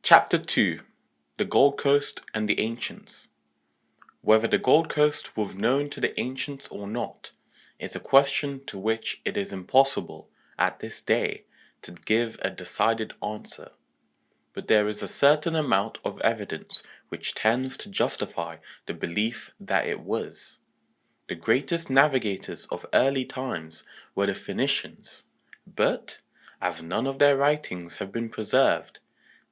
Chapter 2: The Gold Coast and the Ancients. Whether the Gold Coast was known to the ancients or not is a question to which it is impossible, at this day, to give a decided answer. But there is a certain amount of evidence which tends to justify the belief that it was. The greatest navigators of early times were the Phoenicians, but, as none of their writings have been preserved,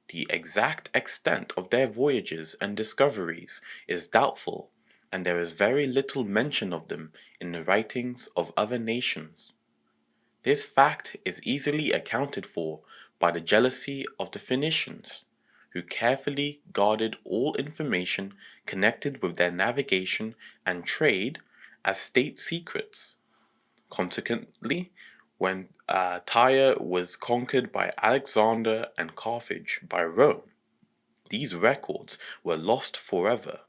the exact extent of their voyages and discoveries is doubtful, and there is very little mention of them in the writings of other nations. This fact is easily accounted for by the jealousy of the Phoenicians, who carefully guarded all information connected with their navigation and trade as state secrets. Consequently, when Tyre was conquered by Alexander and Carthage by Rome, these records were lost forever.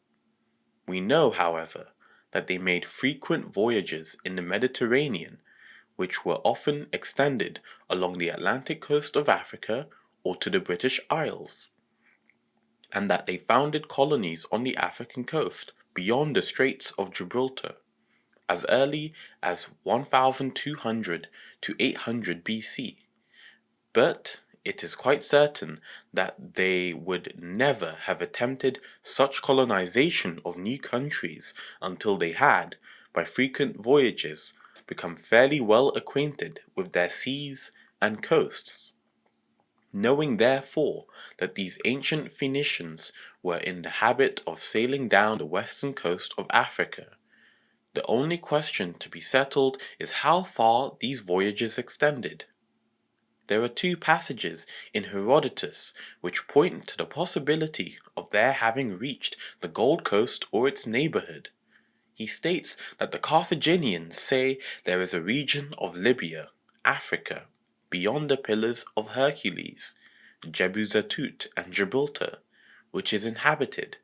We know, however, that they made frequent voyages in the Mediterranean, which were often extended along the Atlantic coast of Africa or to the British Isles, and that they founded colonies on the African coast beyond the Straits of Gibraltar as early as 1200 to 800 BC. But it is quite certain that they would never have attempted such colonization of new countries until they had, by frequent voyages, become fairly well acquainted with their seas and coasts. Knowing therefore that these ancient Phoenicians were in the habit of sailing down the western coast of Africa, the only question to be settled is how far these voyages extended. There are two passages in Herodotus which point to the possibility of their having reached the Gold Coast or its neighborhood. He states that the Carthaginians say there is a region of Libya, Africa, beyond the Pillars of Hercules, Jebusatut and Gibraltar, which is inhabited,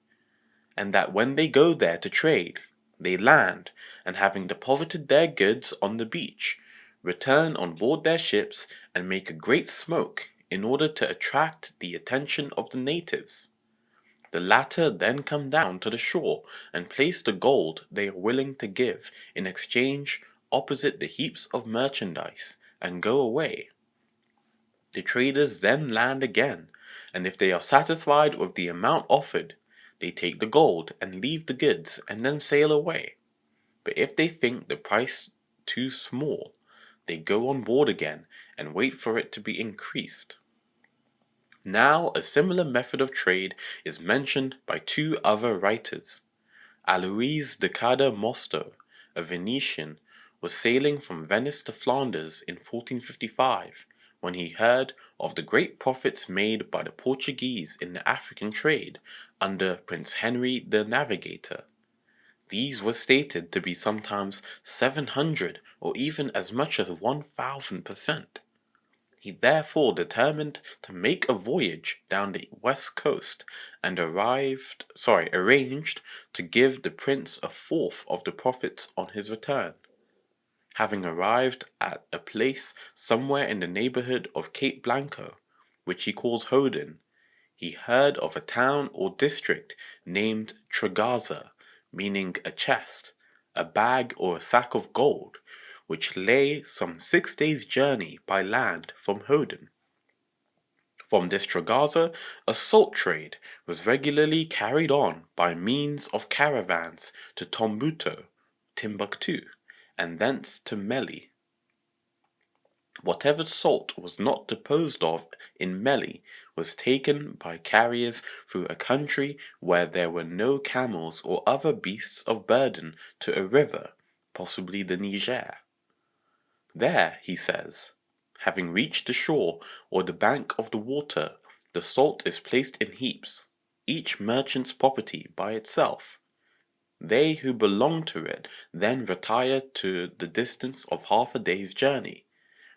and that when they go there to trade, they land, and having deposited their goods on the beach, return on board their ships and make a great smoke in order to attract the attention of the natives. The latter then come down to the shore and place the gold they are willing to give in exchange opposite the heaps of merchandise, and go away. The traders then land again, and if they are satisfied with the amount offered, they take the gold and leave the goods and then sail away. But if they think the price too small, they go on board again and wait for it to be increased. Now a similar method of trade is mentioned by two other writers. Alois de Cadamosto, a Venetian, was sailing from Venice to Flanders in 1455, when he heard of the great profits made by the Portuguese in the African trade under Prince Henry the Navigator. These were stated to be sometimes 700 or even as much as 1000%. He therefore determined to make a voyage down the west coast, and arranged to give the prince a fourth of the profits on his return. Having arrived at a place somewhere in the neighborhood of Cape Blanco, which he calls Hoden, he heard of a town or district named Tragaza, meaning a chest, a bag or a sack of gold, which lay some 6 days' journey by land from Hoden. From this Tragaza, a salt trade was regularly carried on by means of caravans to Tombouctou, Timbuktu, and thence to Meli. Whatever salt was not disposed of in Meli was taken by carriers through a country where there were no camels or other beasts of burden to a river, possibly the Niger. There, he says, having reached the shore or the bank of the water, the salt is placed in heaps, each merchant's property by itself. They who belong to it then retire to the distance of half a day's journey,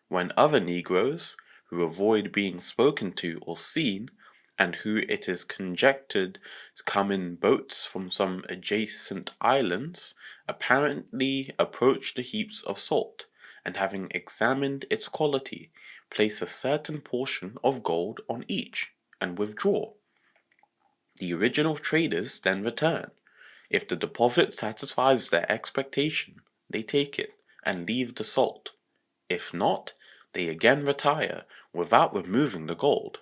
when other negroes, who avoid being spoken to or seen, and who it is conjectured come in boats from some adjacent islands, apparently approach the heaps of salt, and having examined its quality, place a certain portion of gold on each, and withdraw. The original traders then return. If the deposit satisfies their expectation, they take it and leave the salt. If not, they again retire without removing the gold.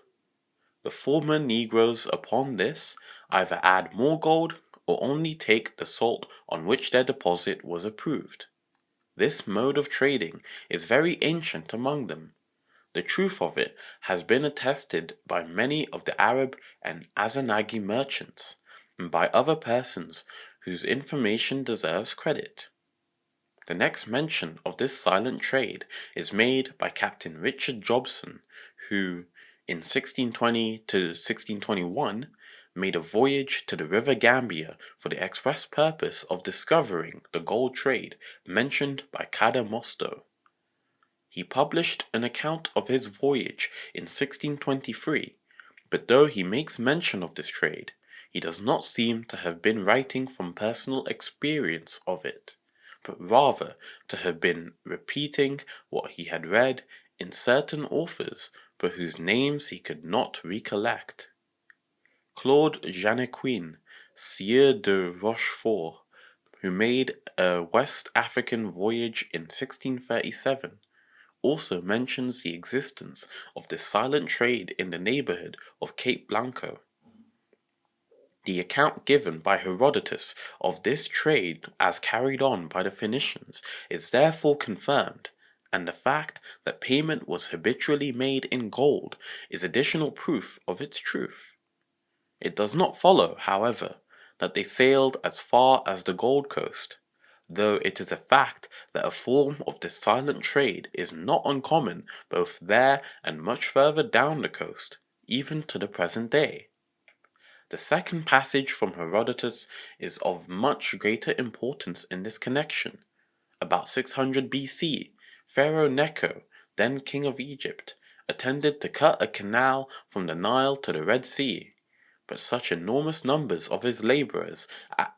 The former Negroes upon this either add more gold or only take the salt on which their deposit was approved. This mode of trading is very ancient among them. The truth of it has been attested by many of the Arab and Azanagi merchants, and by other persons whose information deserves credit. The next mention of this silent trade is made by Captain Richard Jobson, who, in 1620 to 1621, made a voyage to the river Gambia for the express purpose of discovering the gold trade mentioned by Kada Mosto. He published an account of his voyage in 1623, but though he makes mention of this trade, he does not seem to have been writing from personal experience of it, but rather to have been repeating what he had read in certain authors but whose names he could not recollect. Claude Janequin, Sieur de Rochefort, who made a West African voyage in 1637, also mentions the existence of this silent trade in the neighborhood of Cape Blanco. The account given by Herodotus of this trade as carried on by the Phoenicians is therefore confirmed, and the fact that payment was habitually made in gold is additional proof of its truth. It does not follow, however, that they sailed as far as the Gold Coast, though it is a fact that a form of this silent trade is not uncommon both there and much further down the coast, even to the present day. The second passage from Herodotus is of much greater importance in this connection. About 600 BC, Pharaoh Necho, then king of Egypt, attempted to cut a canal from the Nile to the Red Sea, but such enormous numbers of his laborers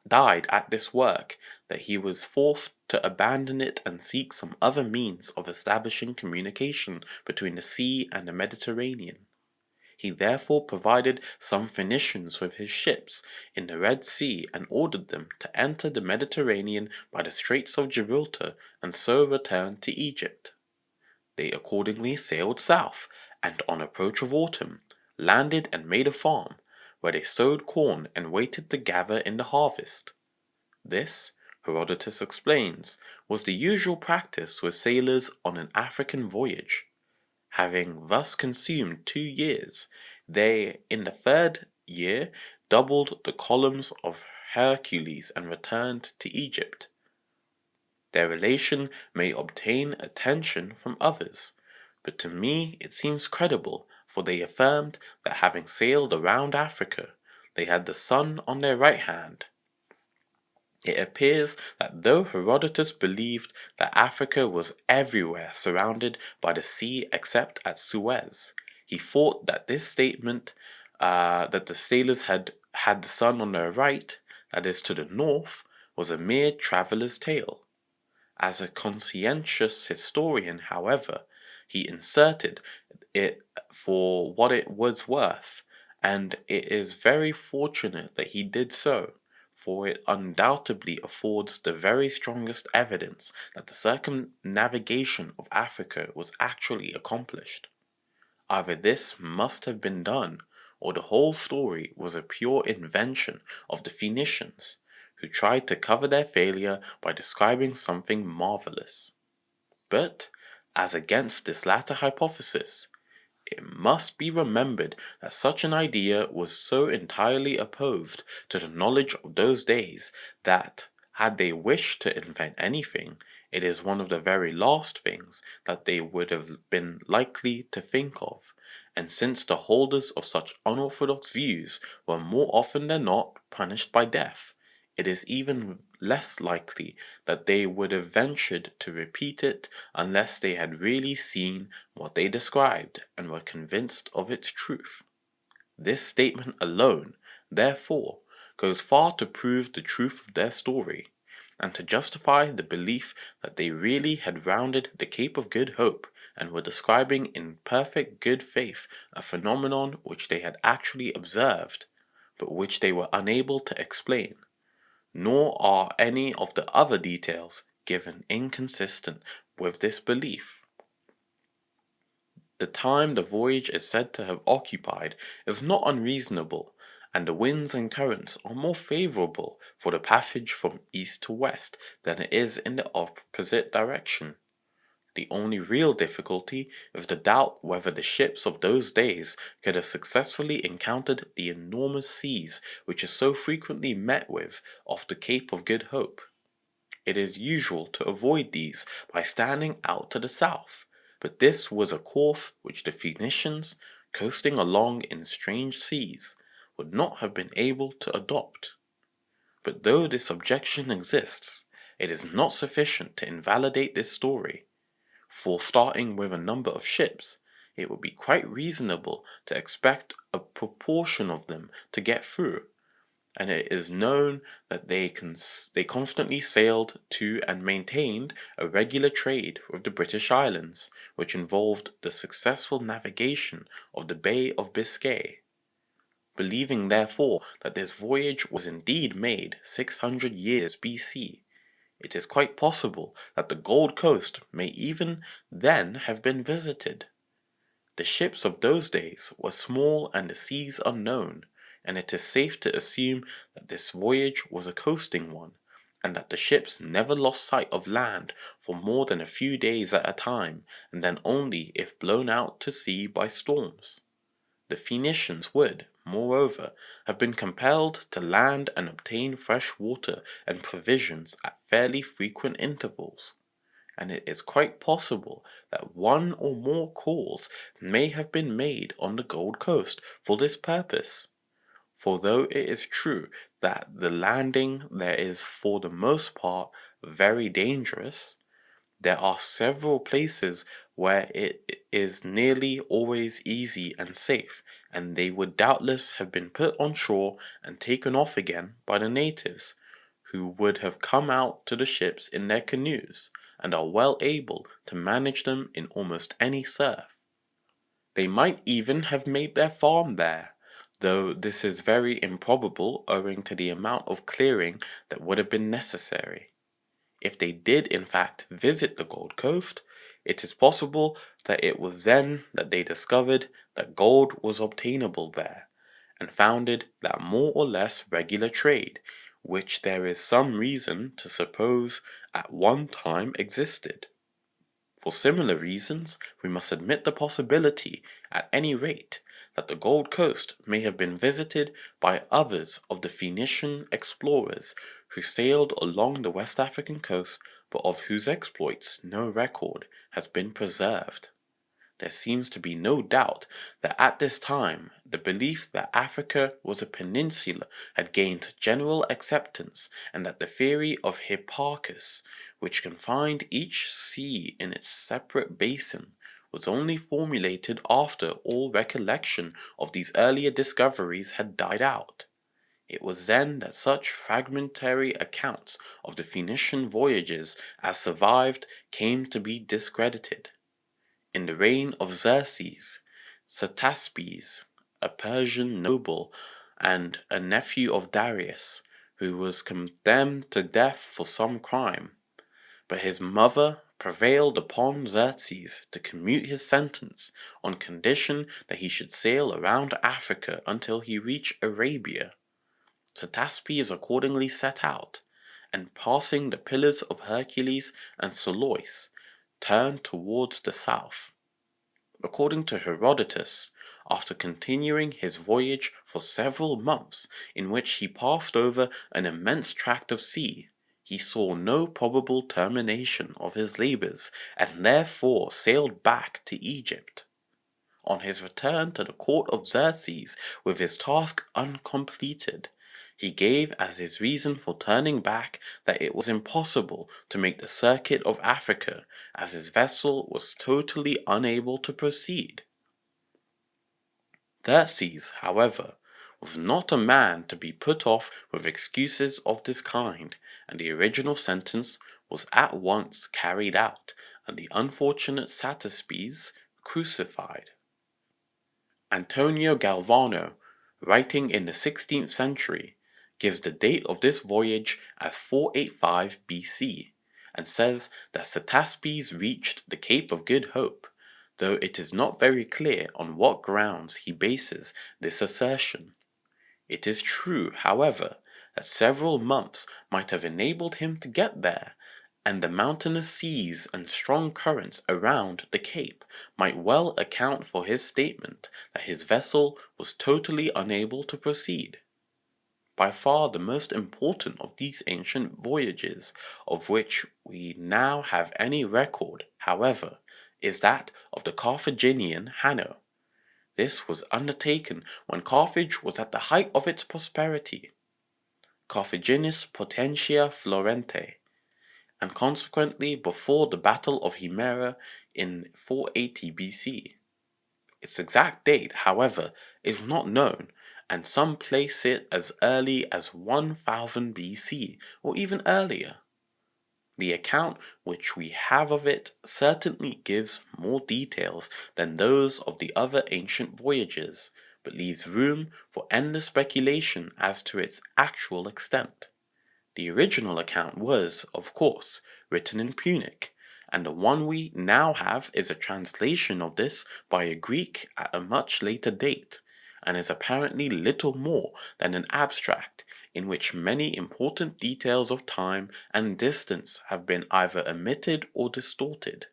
died at this work that he was forced to abandon it and seek some other means of establishing communication between the sea and the Mediterranean. He therefore provided some Phoenicians with his ships in the Red Sea and ordered them to enter the Mediterranean by the Straits of Gibraltar and so return to Egypt. They accordingly sailed south, and on approach of autumn, landed and made a farm, where they sowed corn and waited to gather in the harvest. This, Herodotus explains, was the usual practice with sailors on an African voyage. Having thus consumed 2 years, they, in the third year, doubled the columns of Hercules and returned to Egypt. Their relation may obtain attention from others, but to me it seems credible, for they affirmed that having sailed around Africa, they had the sun on their right hand. It appears that though Herodotus believed that Africa was everywhere surrounded by the sea except at Suez, he thought that this statement, that the sailors had the sun on their right, that is to the north, was a mere traveller's tale. As a conscientious historian, however, he inserted it for what it was worth, and it is very fortunate that he did so, for it undoubtedly affords the very strongest evidence that the circumnavigation of Africa was actually accomplished. Either this must have been done, or the whole story was a pure invention of the Phoenicians, who tried to cover their failure by describing something marvelous. But, as against this latter hypothesis, it must be remembered that such an idea was so entirely opposed to the knowledge of those days that, had they wished to invent anything, it is one of the very last things that they would have been likely to think of, and since the holders of such unorthodox views were more often than not punished by death, it is even less likely that they would have ventured to repeat it unless they had really seen what they described and were convinced of its truth. This statement alone, therefore, goes far to prove the truth of their story, and to justify the belief that they really had rounded the Cape of Good Hope and were describing in perfect good faith a phenomenon which they had actually observed, but which they were unable to explain. Nor are any of the other details given inconsistent with this belief. The time the voyage is said to have occupied is not unreasonable, and the winds and currents are more favourable for the passage from east to west than it is in the opposite direction. The only real difficulty is the doubt whether the ships of those days could have successfully encountered the enormous seas which are so frequently met with off the Cape of Good Hope. It is usual to avoid these by standing out to the south, but this was a course which the Phoenicians, coasting along in strange seas, would not have been able to adopt. But though this objection exists, it is not sufficient to invalidate this story. For starting with a number of ships, it would be quite reasonable to expect a proportion of them to get through, and it is known that they constantly sailed to and maintained a regular trade with the British Islands, which involved the successful navigation of the Bay of Biscay. Believing therefore that this voyage was indeed made 600 years BC, it is quite possible that the Gold Coast may even then have been visited. The ships of those days were small and the seas unknown, and it is safe to assume that this voyage was a coasting one, and that the ships never lost sight of land for more than a few days at a time, and then only if blown out to sea by storms. The Phoenicians would, moreover, have been compelled to land and obtain fresh water and provisions at fairly frequent intervals, and it is quite possible that one or more calls may have been made on the Gold Coast for this purpose. For though it is true that the landing there is for the most part very dangerous, there are several places where it is nearly always easy and safe, and they would doubtless have been put on shore and taken off again by the natives, who would have come out to the ships in their canoes, and are well able to manage them in almost any surf. They might even have made their farm there, though this is very improbable owing to the amount of clearing that would have been necessary. If they did in fact visit the Gold Coast, it is possible that it was then that they discovered that gold was obtainable there, and founded that more or less regular trade, which there is some reason to suppose at one time existed. For similar reasons, we must admit the possibility, at any rate, that the Gold Coast may have been visited by others of the Phoenician explorers who sailed along the West African coast, but of whose exploits no record has been preserved. There seems to be no doubt that at this time the belief that Africa was a peninsula had gained general acceptance, and that the theory of Hipparchus, which confined each sea in its separate basin, was only formulated after all recollection of these earlier discoveries had died out. It was then that such fragmentary accounts of the Phoenician voyages as survived came to be discredited. In the reign of Xerxes, Ctesippus, a Persian noble and a nephew of Darius, who was condemned to death for some crime, but his mother prevailed upon Xerxes to commute his sentence on condition that he should sail around Africa until he reached Arabia. Ctesippus accordingly set out, and passing the Pillars of Hercules and Salois, turned towards the south. According to Herodotus, after continuing his voyage for several months, in which he passed over an immense tract of sea, he saw no probable termination of his labours, and therefore sailed back to Egypt. On his return to the court of Xerxes with his task uncompleted, he gave as his reason for turning back that it was impossible to make the circuit of Africa, as his vessel was totally unable to proceed. Xerxes, however, was not a man to be put off with excuses of this kind, and the original sentence was at once carried out, and the unfortunate Sataspes crucified. Antonio Galvano, writing in the 16th century, gives the date of this voyage as 485 BC, and says that Sataspes reached the Cape of Good Hope, though it is not very clear on what grounds he bases this assertion. It is true, however, that several months might have enabled him to get there, and the mountainous seas and strong currents around the Cape might well account for his statement that his vessel was totally unable to proceed. By far the most important of these ancient voyages of which we now have any record, however, is that of the Carthaginian Hanno. This was undertaken when Carthage was at the height of its prosperity, Carthaginis Potentia Florente, and consequently before the Battle of Himera in 480 BC. Its exact date, however, is not known, and some place it as early as 1000 BC or even earlier. The account which we have of it certainly gives more details than those of the other ancient voyages, but leaves room for endless speculation as to its actual extent. The original account was, of course, written in Punic, and the one we now have is a translation of this by a Greek at a much later date, and is apparently little more than an abstract in which many important details of time and distance have been either omitted or distorted.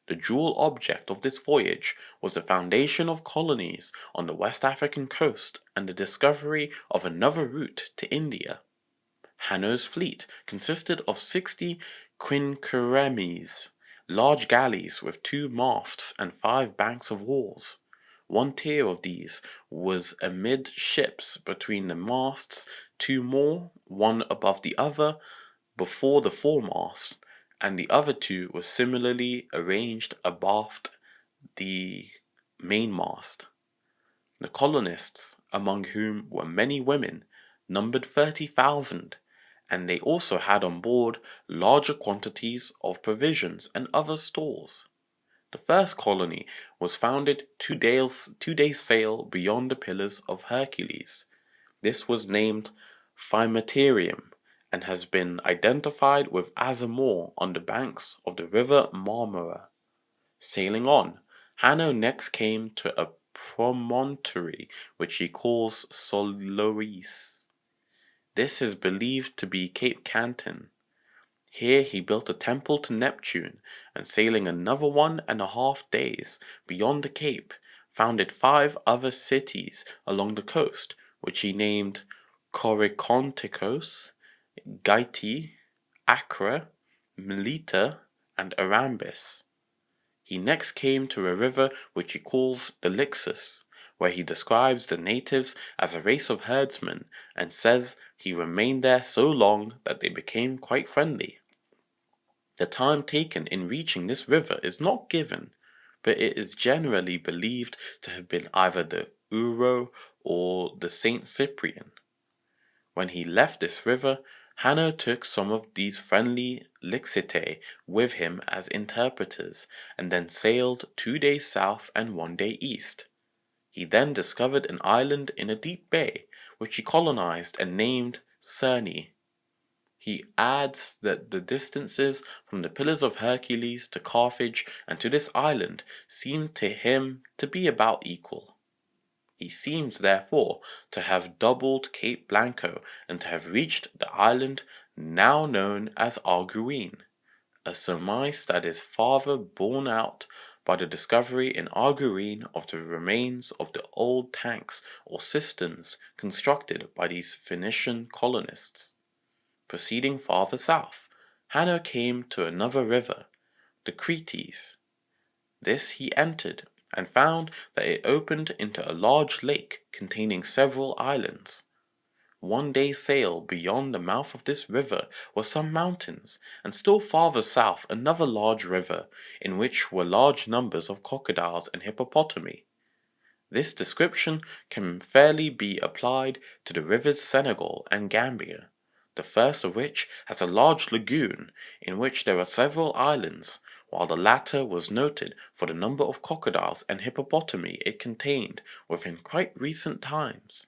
The dual object of this voyage was the foundation of colonies on the West African coast and the discovery of another route to India. Hanno's fleet consisted of 60 quinqueremes, large galleys with 2 masts and 5 banks of oars. One tier of these was amidships between the masts, 2 more, one above the other, before the foremast, and the other 2 were similarly arranged abaft the mainmast. The colonists, among whom were many women, numbered 30,000, and they also had on board larger quantities of provisions and other stores. The first colony was founded 2 days' sail beyond the Pillars of Hercules. This was named Thymaterium, and has been identified with Azamor on the banks of the river Marmara. Sailing on, Hanno next came to a promontory which he calls Solois. This is believed to be Cape Cantin. Here he built a temple to Neptune, and sailing another 1.5 days beyond the cape, founded 5 other cities along the coast, which he named Corycontikos, Gaiti, Acra, Melita, and Arambis. He next came to a river which he calls the Lixus, where he describes the natives as a race of herdsmen, and says he remained there so long that they became quite friendly. The time taken in reaching this river is not given, but it is generally believed to have been either the Ouro or the Saint Cyprian. When he left this river, Hanno took some of these friendly Lixitae with him as interpreters, and then sailed 2 days south and 1 day east. He then discovered an island in a deep bay, which he colonized and named Cerni. He adds that the distances from the Pillars of Hercules to Carthage and to this island seemed to him to be about equal. He seems therefore to have doubled Cape Blanco and to have reached the island now known as Arguin, a surmise that is farther borne out by the discovery in Arguin of the remains of the old tanks or cisterns constructed by these Phoenician colonists. Proceeding farther south, Hanno came to another river, the Cretes. This he entered, and found that it opened into a large lake containing several islands. 1 day's sail beyond the mouth of this river were some mountains, and still farther south another large river, in which were large numbers of crocodiles and hippopotami. This description can fairly be applied to the rivers Senegal and Gambia, the first of which has a large lagoon, in which there are several islands, while the latter was noted for the number of crocodiles and hippopotami it contained within quite recent times.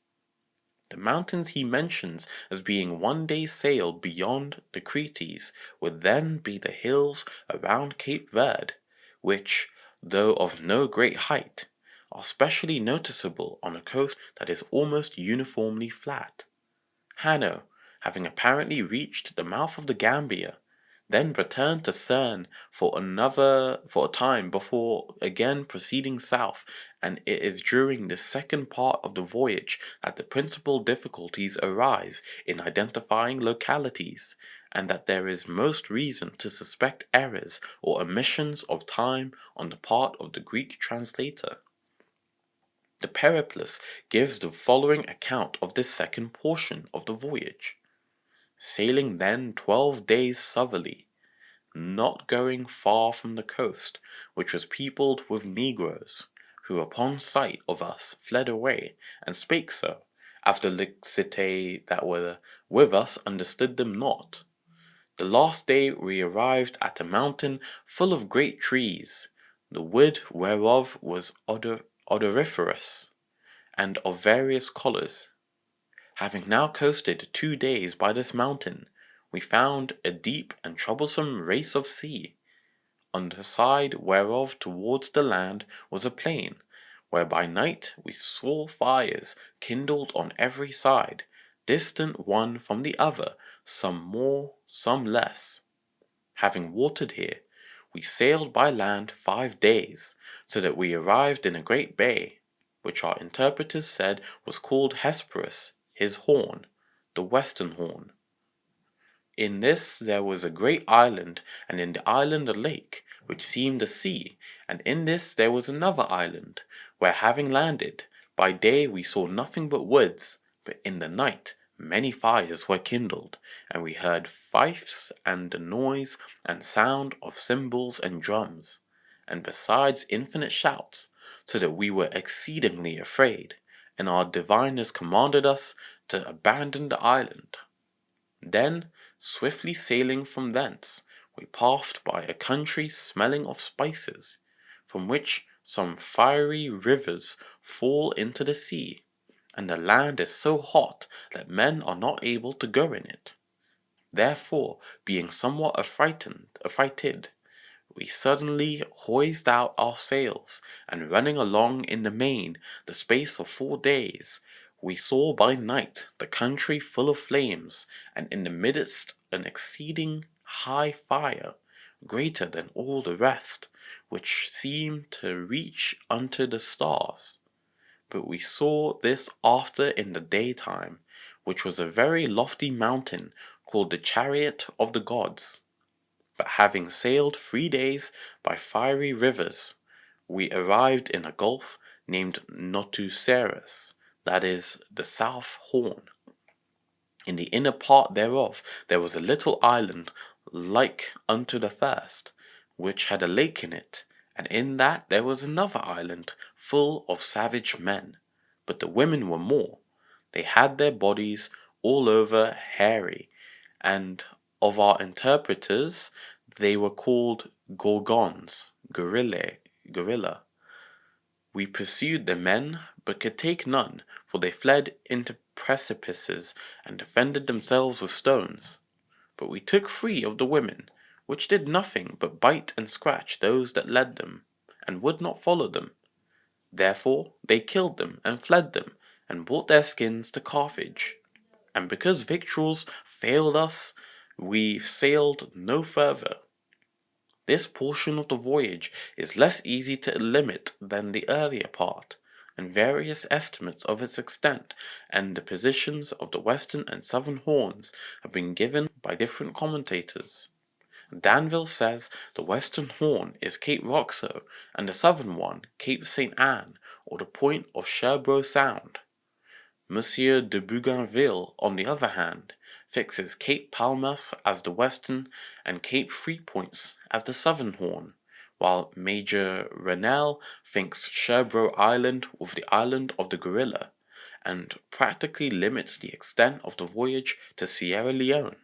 The mountains he mentions as being one day's sail beyond the Cretes would then be the hills around Cape Verde, which, though of no great height, are specially noticeable on a coast that is almost uniformly flat. Hanno, having apparently reached the mouth of the Gambia, then returned to Cerne for a time before again proceeding south, and it is during this second part of the voyage that the principal difficulties arise in identifying localities, and that there is most reason to suspect errors or omissions of time on the part of the Greek translator. The Periplus gives the following account of this second portion of the voyage. Sailing then 12 days southerly, not going far from the coast, which was peopled with negroes, who upon sight of us fled away, and spake so, as the Lixitae that were with us understood them not. The last day we arrived at a mountain full of great trees, the wood whereof was odoriferous, and of various colours. Having now coasted 2 days by this mountain, we found a deep and troublesome race of sea, on the side whereof towards the land was a plain, where by night we saw fires kindled on every side, distant one from the other, some more, some less. Having watered here, we sailed by land 5 days, so that we arrived in a great bay, which our interpreters said was called Hesperus, his horn, the western horn. In this there was a great island, and in the island a lake, which seemed a sea, and in this there was another island, where having landed, by day we saw nothing but woods, but in the night many fires were kindled, and we heard fifes and the noise and sound of cymbals and drums, and besides infinite shouts, so that we were exceedingly afraid, and our diviners commanded us to abandon the island. Then, swiftly sailing from thence, we passed by a country smelling of spices, from which some fiery rivers fall into the sea, and the land is so hot that men are not able to go in it. Therefore, being somewhat affrighted, we suddenly hoised out our sails, and running along in the main the space of 4 days, we saw by night the country full of flames, and in the midst an exceeding high fire, greater than all the rest, which seemed to reach unto the stars. But we saw this after in the daytime, which was a very lofty mountain called the Chariot of the Gods. But having sailed 3 days by fiery rivers, we arrived in a gulf named Notuceros, that is, the South Horn. In the inner part thereof there was a little island like unto the first, which had a lake in it, and in that there was another island full of savage men, but the women were more. They had their bodies all over hairy, and of our interpreters they were called Gorgons, gorilla. We pursued the men, but could take none, for they fled into precipices and defended themselves with stones. But we took 3 of the women, which did nothing but bite and scratch those that led them, and would not follow them. Therefore they killed them and fled them, and brought their skins to Carthage. And because victuals failed us, we sailed no further. This portion of the voyage is less easy to limit than the earlier part, and various estimates of its extent and the positions of the western and southern horns have been given by different commentators. Danville says the western horn is Cape Roxo, and the southern one Cape St. Anne, or the point of Sherbro Sound. Monsieur de Bougainville, on the other hand, fixes Cape Palmas as the western and Cape Three Points as the southern horn, while Major Rennell thinks Sherbro Island with the island of the Gorilla, and practically limits the extent of the voyage to Sierra Leone.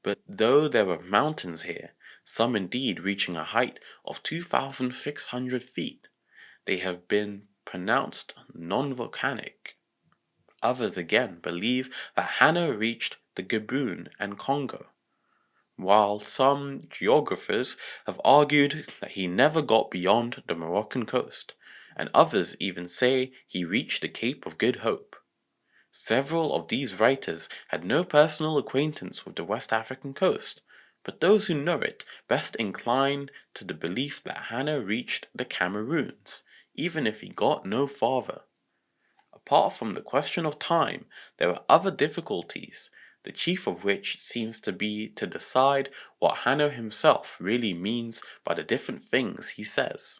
But though there were mountains here, some indeed reaching a height of 2,600 feet. They have been pronounced non-volcanic. Others again believe that Hanno reached the Gabon and Congo, while some geographers have argued that he never got beyond the Moroccan coast, and others even say he reached the Cape of Good Hope. Several of these writers had no personal acquaintance with the West African coast, but those who know it best incline to the belief that Hanno reached the Cameroons, even if he got no farther. Apart from the question of time, there are other difficulties, the chief of which seems to be to decide what Hanno himself really means by the different things he says.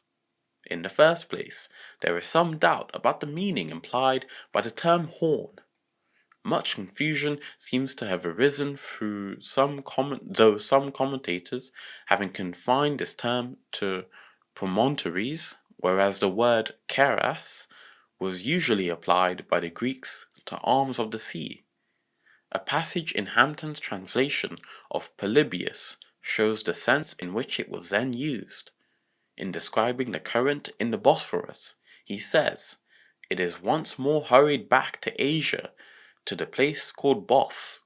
In the first place, there is some doubt about the meaning implied by the term horn. Much confusion seems to have arisen through some commentators having confined this term to promontories, whereas the word keras was usually applied by the Greeks to arms of the sea. A passage in Hampton's translation of Polybius shows the sense in which it was then used. In describing the current in the Bosphorus, he says, "It is once more hurried back to Asia, to the place called Bos,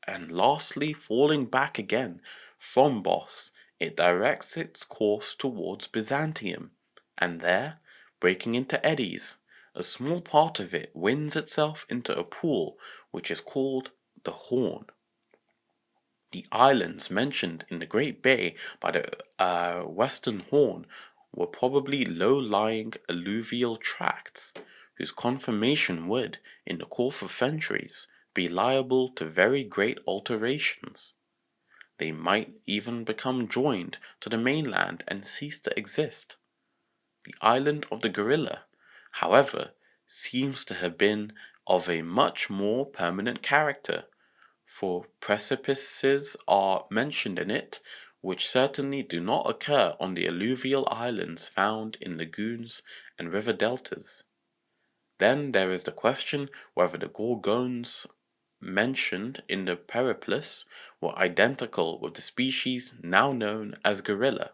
and lastly falling back again from Bos, it directs its course towards Byzantium, and there, breaking into eddies, a small part of it winds itself into a pool which is called the Horn." The islands mentioned in the Great Bay by the Western Horn were probably low-lying alluvial tracts, whose conformation would, in the course of centuries, be liable to very great alterations. They might even become joined to the mainland and cease to exist. The island of the Gorilla, however, seems to have been of a much more permanent character, for precipices are mentioned in it which certainly do not occur on the alluvial islands found in lagoons and river deltas. Then there is the question whether the gorgons mentioned in the Periplus were identical with the species now known as gorilla,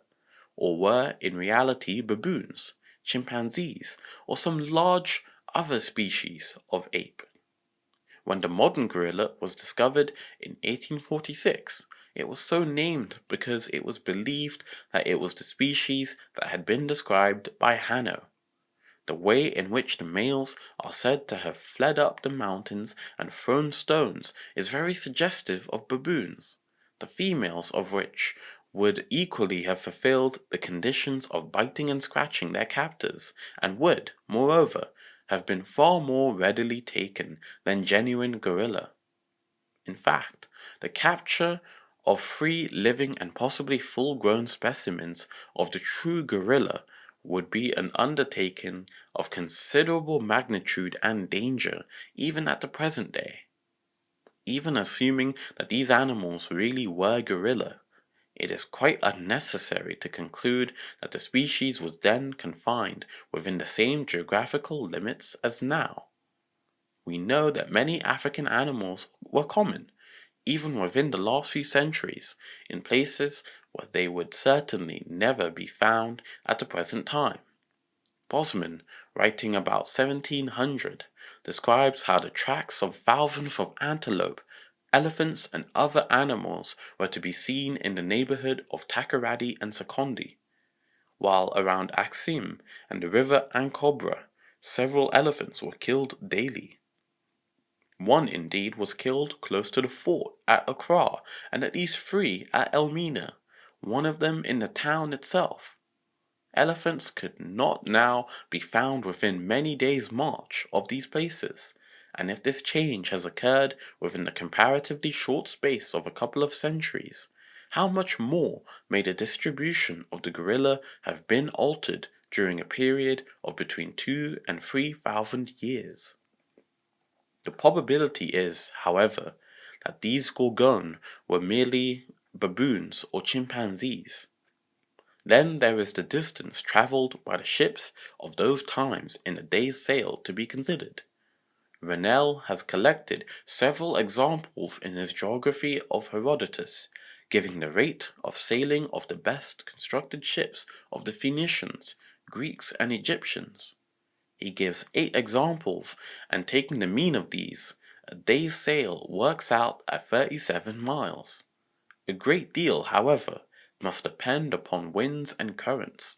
or were in reality baboons, chimpanzees, or some large other species of ape. When the modern gorilla was discovered in 1846, it was so named because it was believed that it was the species that had been described by Hanno. The way in which the males are said to have fled up the mountains and thrown stones is very suggestive of baboons, the females of which would equally have fulfilled the conditions of biting and scratching their captors, and would, moreover, have been far more readily taken than genuine gorilla. In fact, the capture of free living and possibly full-grown specimens of the true gorilla would be an undertaking of considerable magnitude and danger even at the present day. Even assuming that these animals really were gorilla, it is quite unnecessary to conclude that the species was then confined within the same geographical limits as now. We know that many African animals were common, even within the last few centuries, in places where they would certainly never be found at the present time. Bosman, writing about 1700, describes how the tracks of thousands of antelope, elephants, and other animals were to be seen in the neighborhood of Takoradi and Sekondi, while around Axim and the river Ankobra, several elephants were killed daily. One indeed was killed close to the fort at Accra, and at least 3 at Elmina, one of them in the town itself. Elephants could not now be found within many days' march of these places, and if this change has occurred within the comparatively short space of a couple of centuries, how much more may the distribution of the gorilla have been altered during a period of between 2,000 and 3,000 years? The probability is, however, that these gorgons were merely baboons or chimpanzees. Then there is the distance travelled by the ships of those times in a day's sail to be considered. Rennell has collected several examples in his Geography of Herodotus, giving the rate of sailing of the best constructed ships of the Phoenicians, Greeks, and Egyptians. He gives 8 examples, and taking the mean of these, a day's sail works out at 37 miles. A great deal, however, must depend upon winds and currents,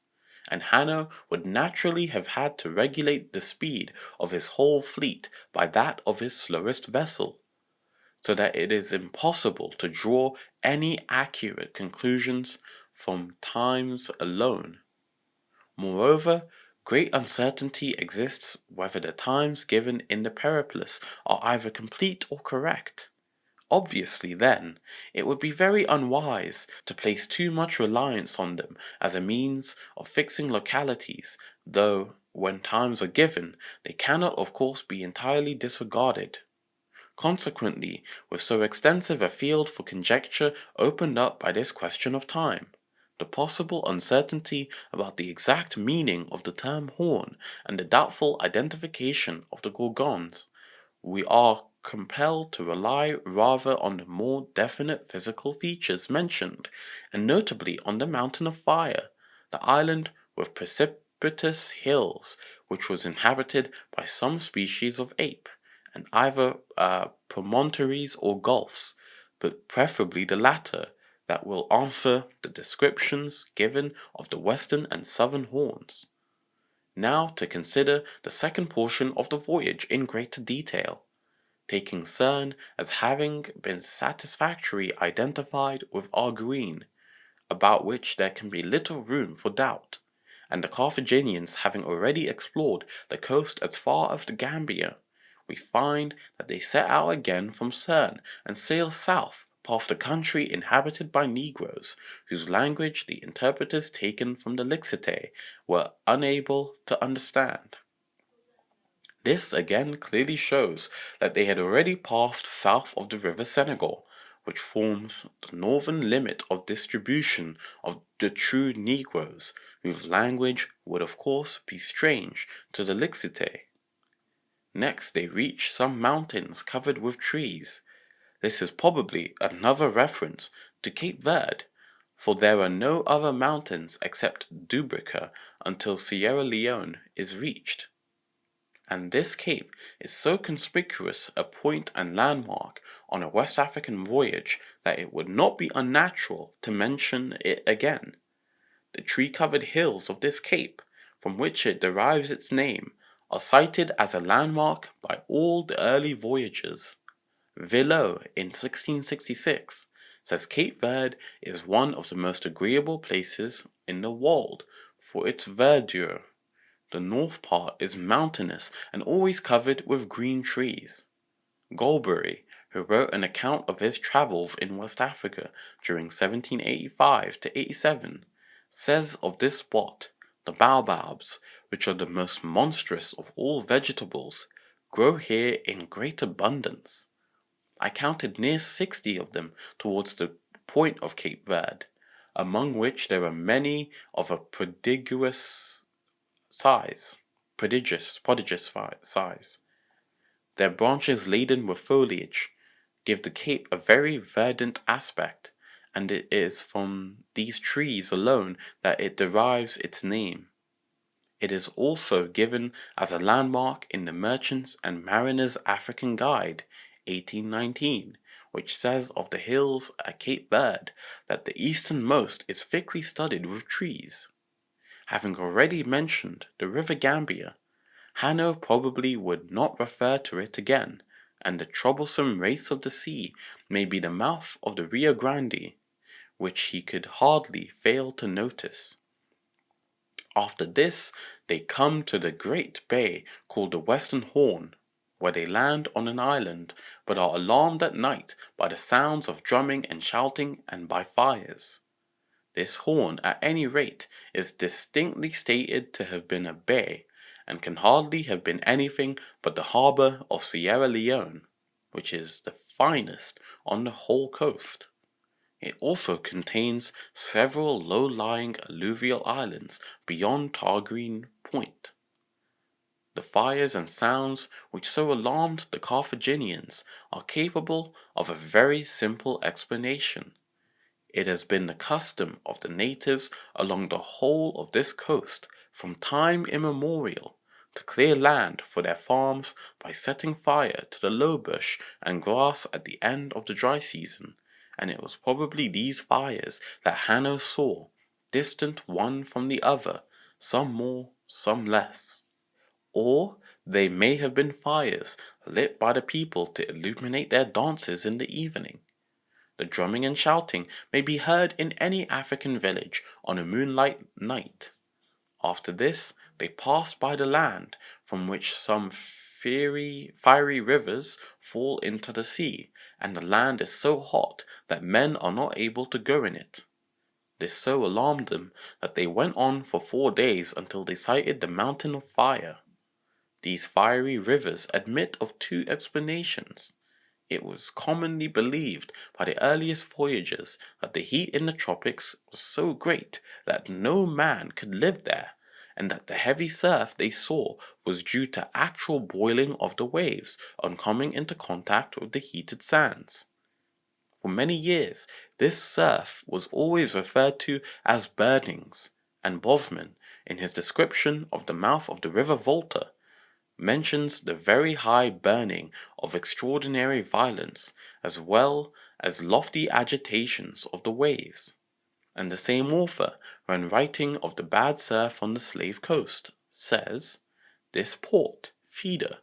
and Hanno would naturally have had to regulate the speed of his whole fleet by that of his slowest vessel, so that it is impossible to draw any accurate conclusions from times alone. Moreover, great uncertainty exists whether the times given in the periplus are either complete or correct. Obviously, then, it would be very unwise to place too much reliance on them as a means of fixing localities, though, when times are given, they cannot of course be entirely disregarded. Consequently, with so extensive a field for conjecture opened up by this question of time, the possible uncertainty about the exact meaning of the term horn and the doubtful identification of the Gorgons, we are compelled to rely rather on the more definite physical features mentioned, and notably on the mountain of fire, the island with precipitous hills, which was inhabited by some species of ape, and either promontories or gulfs, but preferably the latter, that will answer the descriptions given of the western and southern horns. Now to consider the second portion of the voyage in greater detail, taking CERN as having been satisfactorily identified with Arguin, about which there can be little room for doubt, and the Carthaginians having already explored the coast as far as the Gambia, we find that they set out again from CERN and sail south past a country inhabited by Negroes, whose language the interpreters taken from the Lixite were unable to understand. This again clearly shows that they had already passed south of the river Senegal, which forms the northern limit of distribution of the true Negroes, whose language would of course be strange to the Lixite. Next they reach some mountains covered with trees. This is probably another reference to Cape Verde, for there are no other mountains except Dubrica until Sierra Leone is reached. And this cape is so conspicuous a point and landmark on a West African voyage that it would not be unnatural to mention it again. The tree-covered hills of this cape, from which it derives its name, are cited as a landmark by all the early voyagers. Villot, in 1666, says Cape Verde is one of the most agreeable places in the world for its verdure. The north part is mountainous and always covered with green trees. Golbery, who wrote an account of his travels in West Africa during 1785 to 87, says of this spot, the baobabs, which are the most monstrous of all vegetables, grow here in great abundance. I counted near 60 of them towards the point of Cape Verde, among which there are many of a prodigious size. Their branches laden with foliage give the cape a very verdant aspect, and it is from these trees alone that it derives its name. It is also given as a landmark in the Merchants and Mariners' African Guide, 1819, which says of the hills at Cape Verde that the easternmost is thickly studded with trees. Having already mentioned the river Gambia, Hanno probably would not refer to it again, and the troublesome race of the sea may be the mouth of the Rio Grande, which he could hardly fail to notice. After this, they come to the great bay called the Western Horn, where they land on an island, but are alarmed at night by the sounds of drumming and shouting and by fires. This horn, at any rate, is distinctly stated to have been a bay, and can hardly have been anything but the harbour of Sierra Leone, which is the finest on the whole coast. It also contains several low-lying alluvial islands beyond Targreen Point. The fires and sounds which so alarmed the Carthaginians are capable of a very simple explanation. It has been the custom of the natives along the whole of this coast from time immemorial to clear land for their farms by setting fire to the low bush and grass at the end of the dry season, and it was probably these fires that Hanno saw, distant one from the other, some more, some less. Or they may have been fires lit by the people to illuminate their dances in the evening. The drumming and shouting may be heard in any African village on a moonlight night. After this, they pass by the land from which some fiery rivers fall into the sea, and the land is so hot that men are not able to go in it. This so alarmed them that they went on for 4 days until they sighted the mountain of fire. These fiery rivers admit of 2 explanations. It was commonly believed by the earliest voyagers that the heat in the tropics was so great that no man could live there, and that the heavy surf they saw was due to actual boiling of the waves on coming into contact with the heated sands. For many years, this surf was always referred to as burnings, and Bosman, in his description of the mouth of the river Volta, mentions the very high burning of extraordinary violence, as well as lofty agitations of the waves. And the same author, when writing of the bad surf on the Slave Coast, says, "This port, Feeder,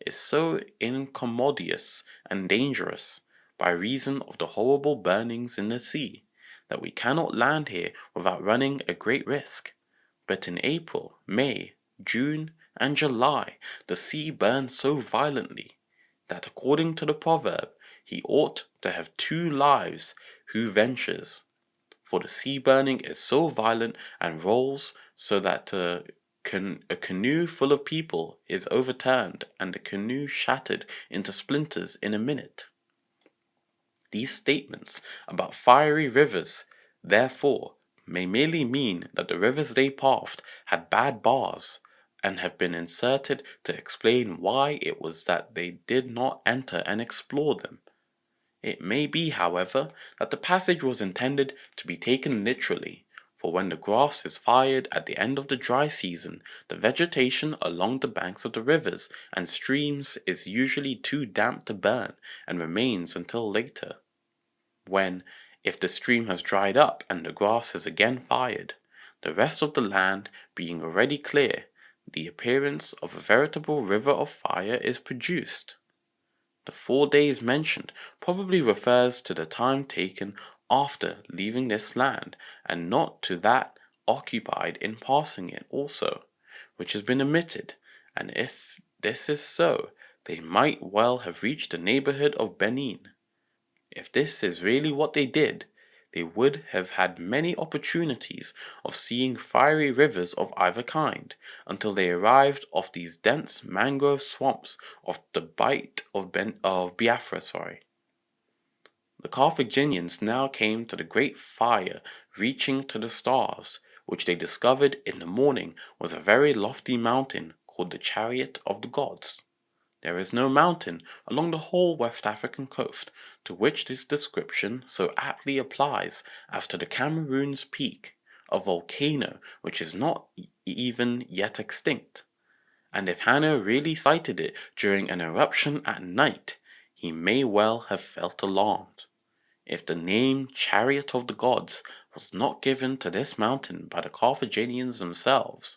is so incommodious and dangerous, by reason of the horrible burnings in the sea, that we cannot land here without running a great risk. But in April, May, June, and July the sea burns so violently, that according to the proverb, he ought to have 2 lives who ventures. For the sea burning is so violent and rolls so that a canoe full of people is overturned and the canoe shattered into splinters in a minute." These statements about fiery rivers, therefore, may merely mean that the rivers they passed had bad bars, and have been inserted to explain why it was that they did not enter and explore them. It may be, however, that the passage was intended to be taken literally, for when the grass is fired at the end of the dry season, the vegetation along the banks of the rivers and streams is usually too damp to burn, and remains until later, when, if the stream has dried up and the grass is again fired, the rest of the land being already clear, the appearance of a veritable river of fire is produced. The 4 days mentioned probably refers to the time taken after leaving this land, and not to that occupied in passing it also, which has been omitted, and if this is so, they might well have reached the neighbourhood of Benin. If this is really what they did, they would have had many opportunities of seeing fiery rivers of either kind, until they arrived off these dense mangrove swamps of the Bight of Biafra. The Carthaginians now came to the great fire reaching to the stars, which they discovered in the morning was a very lofty mountain called the Chariot of the Gods. There is no mountain along the whole West African coast to which this description so aptly applies as to the Cameroon's Peak, a volcano which is not even yet extinct. And if Hanno really sighted it during an eruption at night, he may well have felt alarmed. If the name Chariot of the Gods was not given to this mountain by the Carthaginians themselves,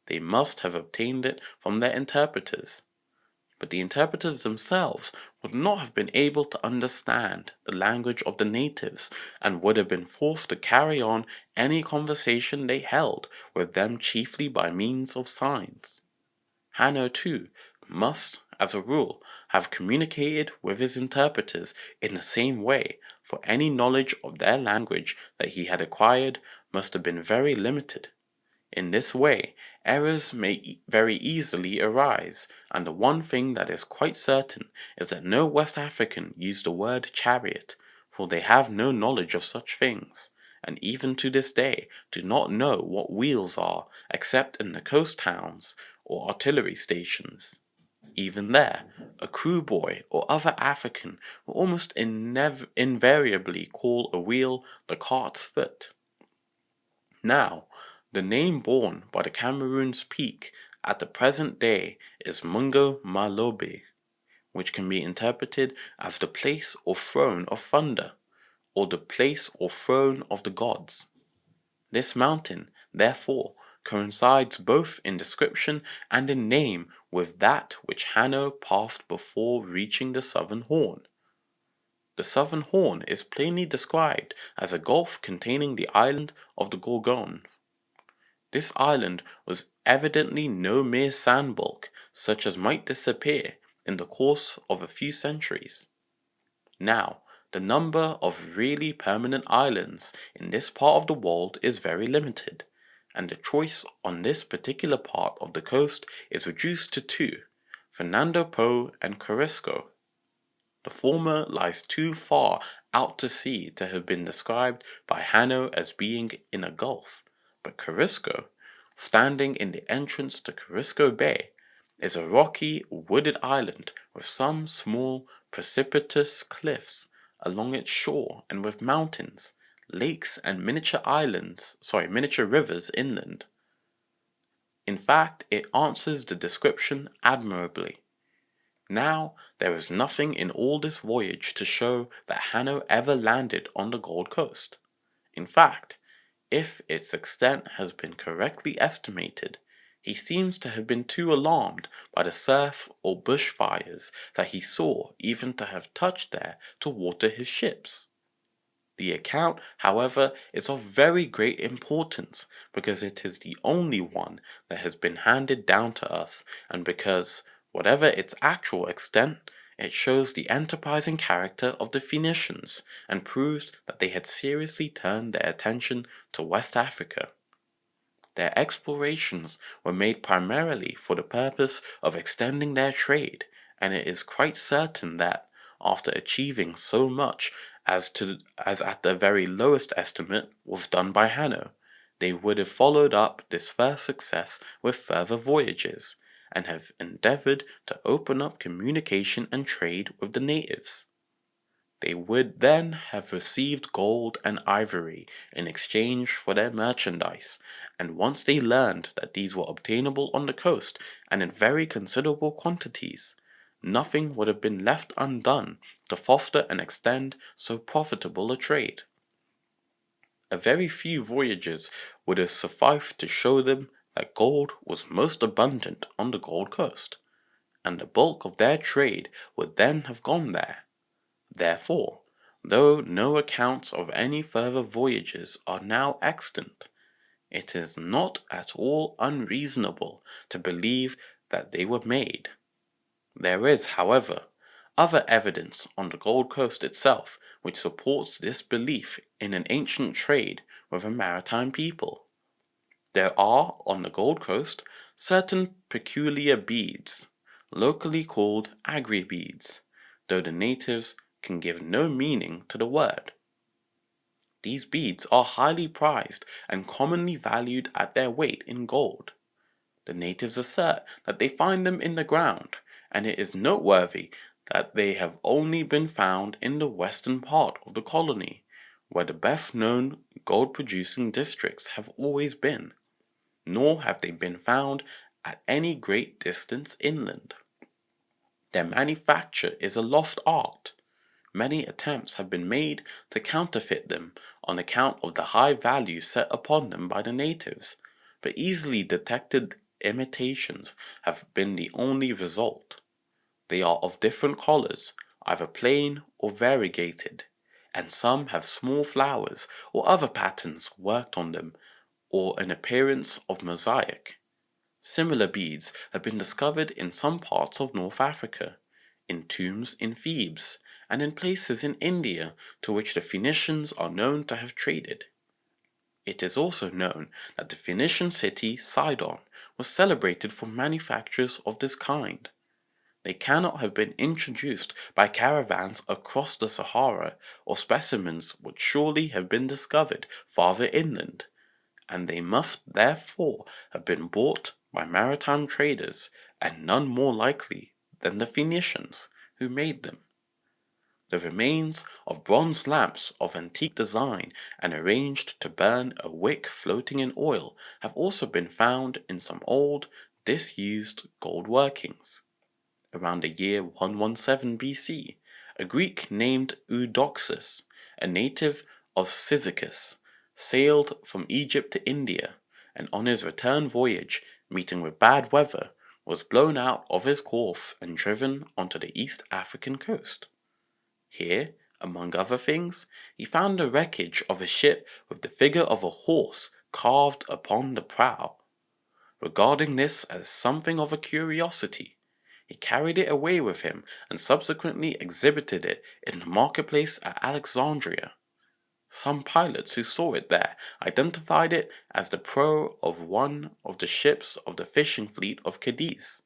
they must have obtained it from their interpreters. But the interpreters themselves would not have been able to understand the language of the natives, and would have been forced to carry on any conversation they held with them chiefly by means of signs. Hanno, too, must, as a rule, have communicated with his interpreters in the same way, for any knowledge of their language that he had acquired must have been very limited. In this way, errors may very easily arise, and the one thing that is quite certain is that no West African used the word chariot, for they have no knowledge of such things, and even to this day do not know what wheels are, except in the coast towns or artillery stations. Even there, a Kroo boy or other African will almost invariably call a wheel the cart's foot. Now, the name borne by the Cameroon's peak at the present day is Mungo Malobe, which can be interpreted as the place or throne of thunder, or the place or throne of the gods. This mountain, therefore, coincides both in description and in name with that which Hanno passed before reaching the Southern Horn. The Southern Horn is plainly described as a gulf containing the island of the Gorgons. This island was evidently no mere sandbulk, such as might disappear in the course of a few centuries. Now, the number of really permanent islands in this part of the world is very limited, and the choice on this particular part of the coast is reduced to two, Fernando Po and Corisco. The former lies too far out to sea to have been described by Hanno as being in a gulf, but Corisco, standing in the entrance to Corisco Bay, is a rocky, wooded island with some small, precipitous cliffs along its shore and with mountains, lakes, and miniature rivers inland. In fact, it answers the description admirably. Now, there is nothing in all this voyage to show that Hanno ever landed on the Gold Coast. In fact, if its extent has been correctly estimated, he seems to have been too alarmed by the surf or bushfires that he saw even to have touched there to water his ships. The account, however, is of very great importance because it is the only one that has been handed down to us, and because, whatever its actual extent, it shows the enterprising character of the Phoenicians and proves that they had seriously turned their attention to West Africa. Their explorations were made primarily for the purpose of extending their trade, and it is quite certain that, after achieving so much as at the very lowest estimate was done by Hanno, they would have followed up this first success with further voyages, and have endeavored to open up communication and trade with the natives. They would then have received gold and ivory in exchange for their merchandise, and once they learned that these were obtainable on the coast and in very considerable quantities, nothing would have been left undone to foster and extend so profitable a trade. A very few voyages would have sufficed to show them that gold was most abundant on the Gold Coast, and the bulk of their trade would then have gone there. Therefore, though no accounts of any further voyages are now extant, it is not at all unreasonable to believe that they were made. There is, however, other evidence on the Gold Coast itself which supports this belief in an ancient trade with a maritime people. There are on the Gold Coast certain peculiar beads, locally called agri-beads, though the natives can give no meaning to the word. These beads are highly prized and commonly valued at their weight in gold. The natives assert that they find them in the ground, and it is noteworthy that they have only been found in the western part of the colony, where the best known gold-producing districts have always been, nor have they been found at any great distance inland. Their manufacture is a lost art. Many attempts have been made to counterfeit them on account of the high value set upon them by the natives, but easily detected imitations have been the only result. They are of different colors, either plain or variegated, and some have small flowers or other patterns worked on them, or an appearance of mosaic. Similar beads have been discovered in some parts of North Africa, in tombs in Thebes, and in places in India to which the Phoenicians are known to have traded. It is also known that the Phoenician city Sidon was celebrated for manufactures of this kind. They cannot have been introduced by caravans across the Sahara, or specimens would surely have been discovered farther inland, and they must therefore have been bought by maritime traders, and none more likely than the Phoenicians, who made them. The remains of bronze lamps of antique design and arranged to burn a wick floating in oil have also been found in some old, disused gold workings. Around the year 117 BC, a Greek named Eudoxus, a native of Cyzicus, sailed from Egypt to India, and on his return voyage, meeting with bad weather, was blown out of his course and driven onto the East African coast. Here, among other things, he found the wreckage of a ship with the figure of a horse carved upon the prow. Regarding this as something of a curiosity, he carried it away with him and subsequently exhibited it in the marketplace at Alexandria. Some pilots who saw it there identified it as the prow of one of the ships of the fishing fleet of Cadiz,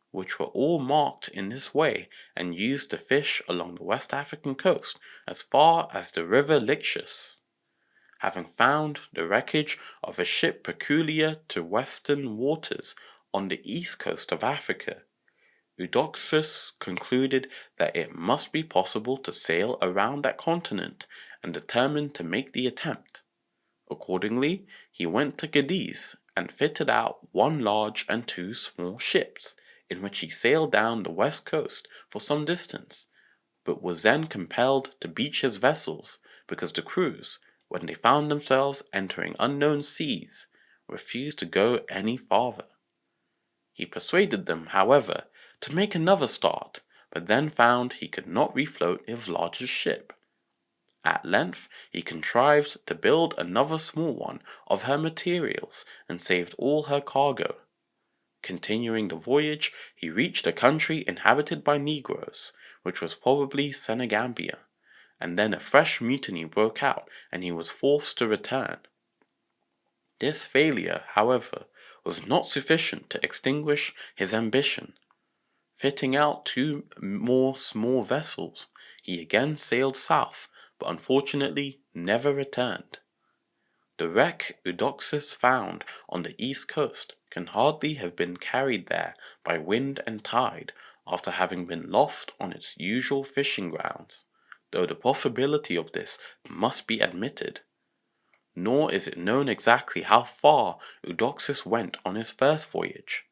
which were all marked in this way and used to fish along the West African coast as far as the river Lycus. Having found the wreckage of a ship peculiar to western waters on the east coast of Africa, Eudoxus concluded that it must be possible to sail around that continent and determined to make the attempt. Accordingly, he went to Cadiz and fitted out one large and two small ships, in which he sailed down the west coast for some distance, but was then compelled to beach his vessels because the crews, when they found themselves entering unknown seas, refused to go any farther. He persuaded them, however, to make another start, but then found he could not refloat his largest ship. At length he contrived to build another small one of her materials and saved all her cargo. Continuing the voyage, he reached a country inhabited by Negroes, which was probably Senegambia, and then a fresh mutiny broke out and he was forced to return. This failure, however, was not sufficient to extinguish his ambition. Fitting out two more small vessels, he again sailed south, but unfortunately never returned. The wreck Eudoxus found on the east coast can hardly have been carried there by wind and tide after having been lost on its usual fishing grounds, though the possibility of this must be admitted. Nor is it known exactly how far Eudoxus went on his first voyage.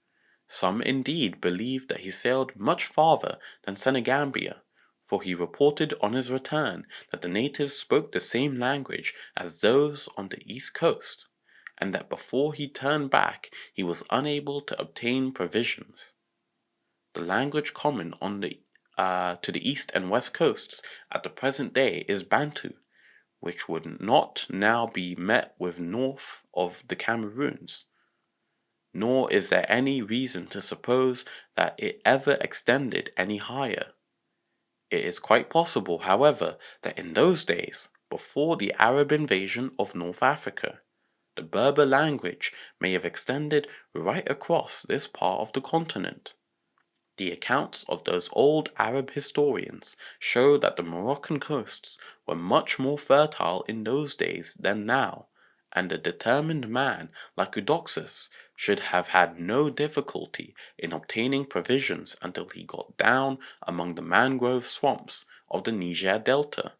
Some indeed believe that he sailed much farther than Senegambia, for he reported on his return that the natives spoke the same language as those on the east coast, and that before he turned back he was unable to obtain provisions. The language common on to the east and west coasts at the present day is Bantu, which would not now be met with north of the Cameroons. Nor is there any reason to suppose that it ever extended any higher. It is quite possible, however, that in those days, before the Arab invasion of North Africa, the Berber language may have extended right across this part of the continent. The accounts of those old Arab historians show that the Moroccan coasts were much more fertile in those days than now, and a determined man like Eudoxus should have had no difficulty in obtaining provisions until he got down among the mangrove swamps of the Niger Delta,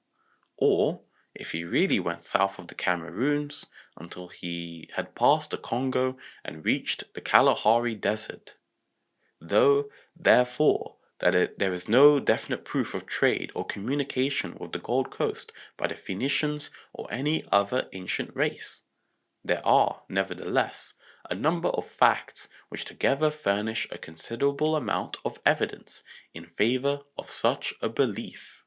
or, if he really went south of the Cameroons, until he had passed the Congo and reached the Kalahari Desert. Though, therefore, there is no definite proof of trade or communication with the Gold Coast by the Phoenicians or any other ancient race, there are, nevertheless, a number of facts which together furnish a considerable amount of evidence in favor of such a belief.